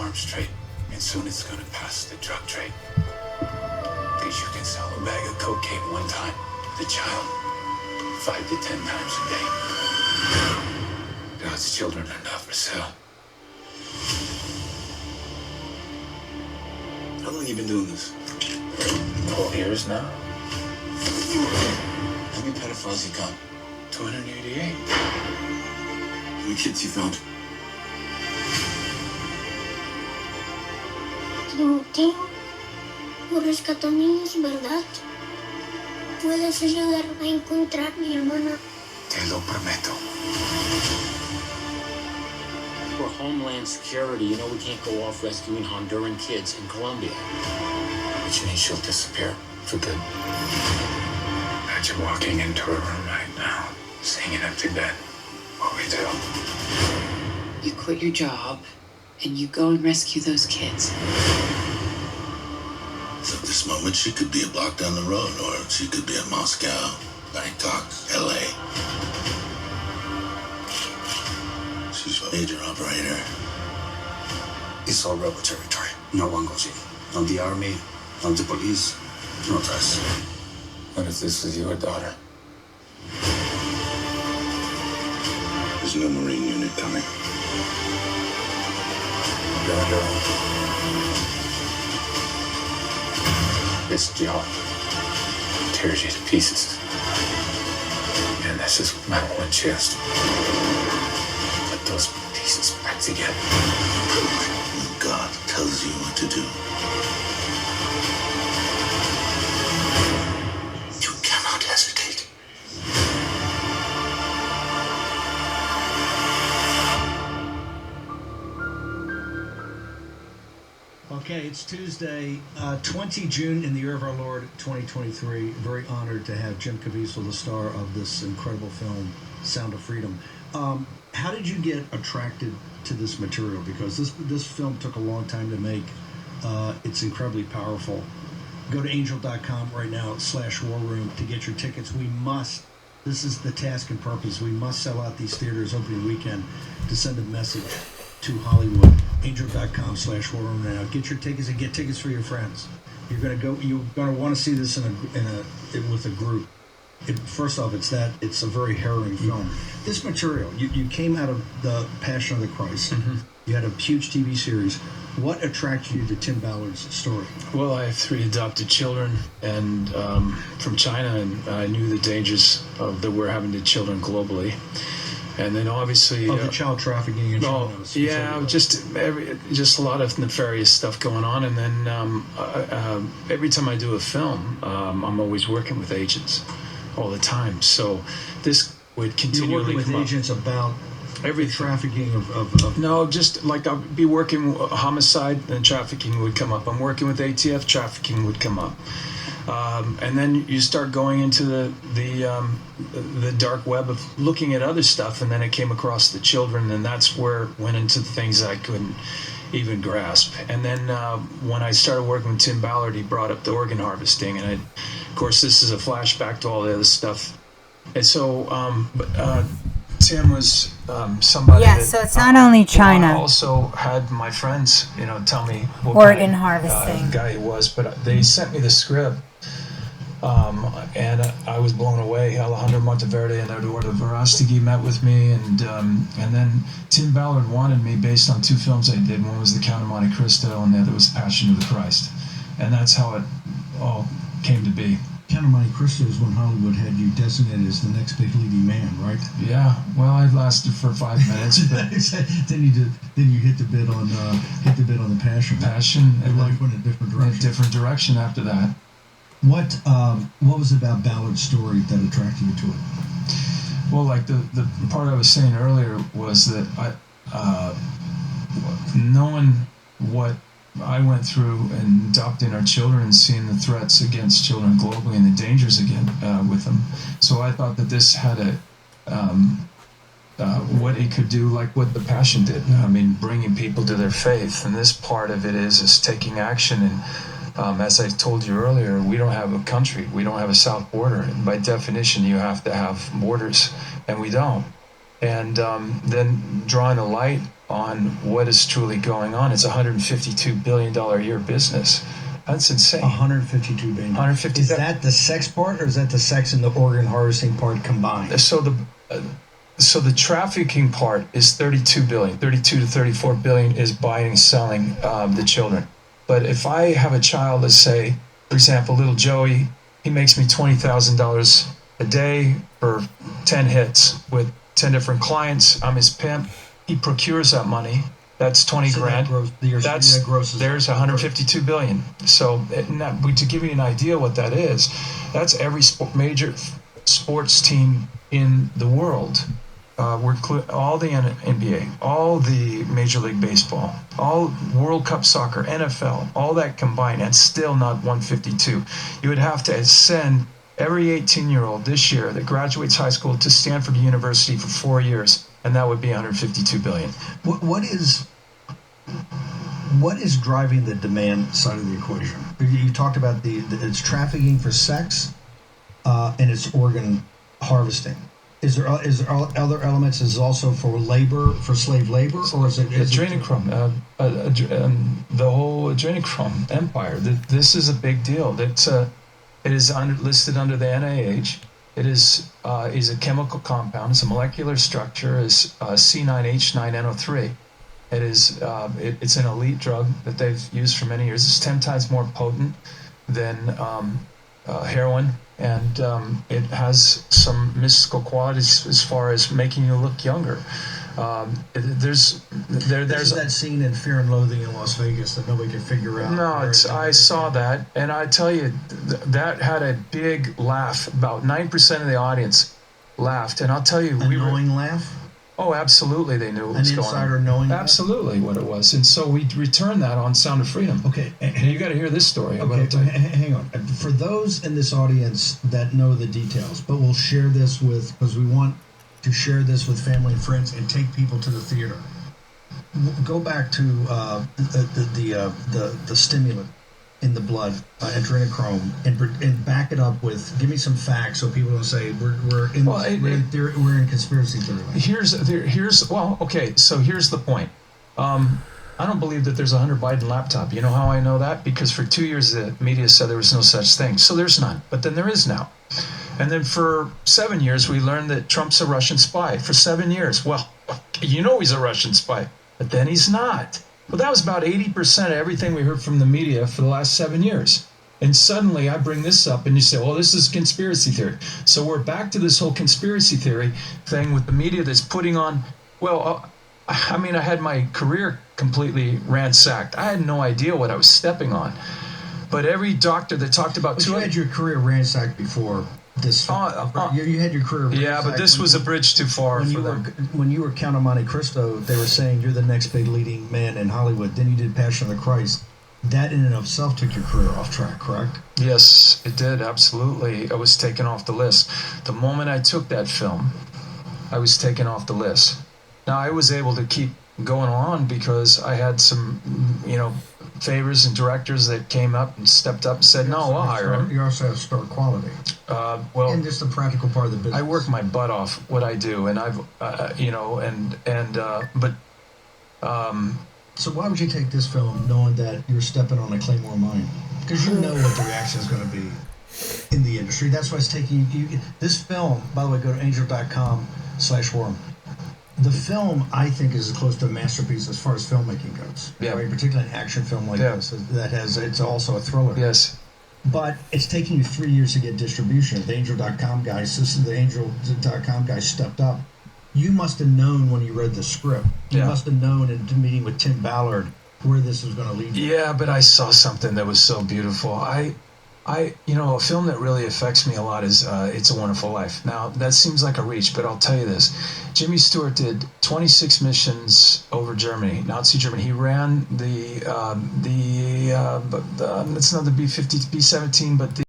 arms trade, and soon it's gonna pass the drug trade. Because you can sell a bag of cocaine one time to the child 5 to 10 times a day. God's children are not for sale. How long have you been doing this? 12 years now. How many pedophiles you got? 288. How many kids you found? Timoteo, por rescatar niños, ¿verdad? ¿Puedes ayudarme a encontrar a mi hermana? Te lo prometo. For Homeland Security, you know we can't go off rescuing Honduran kids in Colombia. Which means she'll disappear for good. Imagine walking into her room right now, seeing an empty bed. What we do? You quit your job, and you go and rescue those kids. At this moment, she could be a block down the road, or she could be in Moscow, Bangkok, LA. She's a major operator. It's all rebel territory. No one goes in. Not the army, not the police, not us. What if this was your daughter? There's no Marine unit coming. You're on your own. This job tears you to pieces. And this is my one chance to put those pieces back together. When God tells you what to do, you cannot hesitate. Okay, it's Tuesday, 20 June in the year of our Lord, 2023. Very honored to have Jim Caviezel, the star of this incredible film, Sound of Freedom. How did you get attracted to this material? Because this film took a long time to make. It's incredibly powerful. Go to angel.com right now /war room to get your tickets. This is the task and purpose. We must sell out these theaters opening weekend to send a message to Hollywood. Angel.com /war room now. Get your tickets and get tickets for your friends. You're gonna want to see this with a group. First off, it's a very harrowing film. This material, you came out of the Passion of the Christ. Mm-hmm. You had a huge TV series. What attracted you to Tim Ballard's story? Well, I have 3 adopted children, and from China, and I knew the dangers that were having to children globally. And then obviously the child trafficking in China. Just a lot of nefarious stuff going on. And then every time I do a film, I'm always working with agents all the time. So this would continually You're working with agents about everything. Trafficking of No, just like I'll be working homicide and trafficking would come up. I'm working with ATF, trafficking would come up. And then you start going into the dark web of looking at other stuff, and then it came across the children, and that's where it went into the things I couldn't even grasp. And then when I started working with Tim Ballard, he brought up the organ harvesting, and of course this is a flashback to all the other stuff. And so Tim was somebody that, so it's not only China. I also had my friends, tell me what organ harvesting guy he was, but they sent me the script. And I was blown away. Alejandro Monteverde and Eduardo Verástegui met with me, and then Tim Ballard wanted me based on 2 films I did. One was The Count of Monte Cristo, and the other was Passion of the Christ. And that's how it all came to be. Count of Monte Cristo is when Hollywood had you designated as the next big leading man, right? Yeah. Well, I lasted for 5 minutes, but then you hit the bit on the Passion. And life went a different direction. A different direction after that. What was it about Ballard's story that attracted you to it? Well, like the part I was saying earlier was that knowing what I went through and adopting our children and seeing the threats against children globally and the dangers with them. So I thought that this had what it could do, like what The Passion did. I mean, bringing people to their faith. And this part of it is taking action. And as I told you earlier, we don't have a country. We don't have a south border. And by definition, you have to have borders, and we don't. And then drawing a light on what is truly going on. It's a $152 billion a year business. That's insane. 152 billion. 150. Is that the sex part, or is that the sex and the organ harvesting part combined? So the trafficking part is 32 billion. 32 to 34 billion is buying and selling the children. But if I have a child, let's say, for example, little Joey, he makes me $20,000 a day for 10 hits with 10 different clients. I'm his pimp. He procures that money. That's 20 grand. That grosses there's 152 billion. So to give you an idea what that is, that's every major sports team in the world. All the NBA, all the Major League Baseball, all World Cup soccer, NFL, all that combined, and still not 152. You would have to send every 18-year-old this year that graduates high school to Stanford University for 4 years, and that would be 152 billion. What is driving the demand side of the equation? You talked about it's trafficking for sex, and it's organ harvesting. Is there other elements? Is it also for labor, for slave labor, or is it adrenochrome? The whole adrenochrome empire. This is a big deal. It is listed under the NIH. It is a chemical compound. It's a molecular structure. Is C9H9NO3. It is it's an elite drug that they've used for many years. It's 10 times more potent than heroin. And it has some mystical qualities as far as making you look younger. There's that scene in Fear and Loathing in Las Vegas that nobody can figure out. No, I saw that, and I tell you, that had a big laugh. About 9% of the audience laughed, and I'll tell you, laugh. Oh, absolutely, they knew what was going on. An insider knowing absolutely what it was, and so we returned that on Sound of Freedom. Okay, and you got to hear this story. Okay, hang on. For those in this audience that know the details, but we'll share this because we want to share this with family and friends and take people to the theater. Go back to the stimulant in the blood, adrenochrome, and back it up with, give me some facts so people don't say we're in conspiracy theory. Here's the point. I don't believe that there's a Hunter Biden laptop. You know how I know that? Because for 2 years the media said there was no such thing. So there's none, but then there is now. And then for 7 years we learned that Trump's a Russian spy. For 7 years, well, you know he's a Russian spy, but then he's not. Well, that was about 80% of everything we heard from the media for the last 7 years. And suddenly I bring this up and you say, well, this is conspiracy theory. So we're back to this whole conspiracy theory thing with the media that's putting on, I had my career completely ransacked. I had no idea what I was stepping on. But every doctor that talked about... But you had your career ransacked before this. You had your career ransacked. Yeah, but this was a bridge too far for them. When you were Count of Monte Cristo, they were saying you're the next big leading man in Hollywood. Then you did Passion of the Christ. That in and of itself took your career off track, correct? Yes, it did, absolutely. I was taken off the list. The moment I took that film, I was taken off the list. Now, I was able to keep going on because I had some, favors and directors that came up and stepped up and said, no, I'll hire him. You also have star quality. And just the practical part of the business. I work my butt off what I do, and I've, So why would you take this film knowing that you're stepping on a Claymore mine? Because you know what the reaction is going to be in the industry. That's why it's taking you. This film, by the way, go to angel.com/worm. The film, I think, is as close to a masterpiece as far as filmmaking goes. Yeah. Right? Particularly an action film like this it's also a thriller. Yes. But it's taking you 3 years to get distribution. The angel.com guys stepped up. You must have known when you read the script. You must have known in meeting with Tim Ballard where this was going to lead you. Yeah, but I saw something that was so beautiful. a film that really affects me a lot is It's a Wonderful Life. Now, that seems like a reach, but I'll tell you this. Jimmy Stewart did 26 missions over Germany, Nazi Germany. He ran it's not the B-50, B-17, but the